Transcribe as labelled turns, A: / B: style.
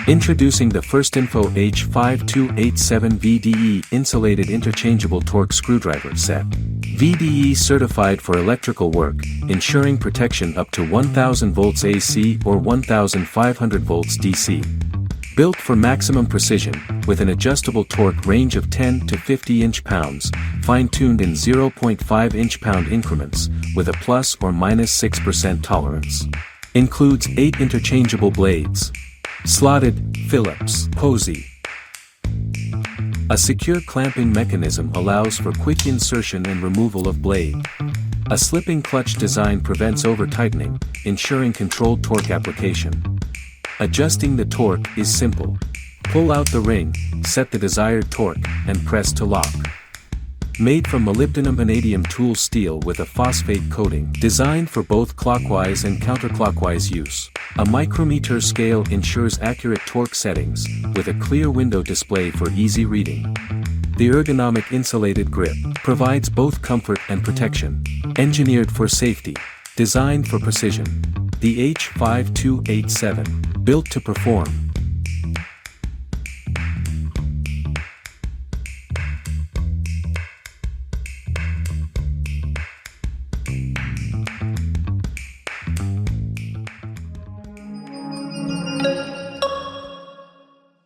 A: Introducing the FIRSTINFO H5287 VDE Insulated Interchangeable Torque Screwdriver Set. VDE certified for electrical work, ensuring protection up to 1000 volts AC or 1500 volts DC. Built for maximum precision, with an adjustable torque range of 10 to 50 inch-pounds, fine-tuned in 0.5 inch-pound increments, with a plus or minus 6% tolerance. Includes 8 interchangeable blades. Slotted, Phillips, Pozi. A secure clamping mechanism allows for quick insertion and removal of blade. A slipping clutch design prevents over-tightening, ensuring controlled torque application. Adjusting the torque is simple. Pull out the ring, set the desired torque, and press to lock. Made from Molybdenum-Vanadium tool steel with a phosphate coating, designed for both clockwise and counterclockwise use. A micrometer scale ensures accurate torque settings, with a clear window display for easy reading. The ergonomic insulated grip provides both comfort and protection. Engineered for safety, designed for precision. The H5287, built to perform.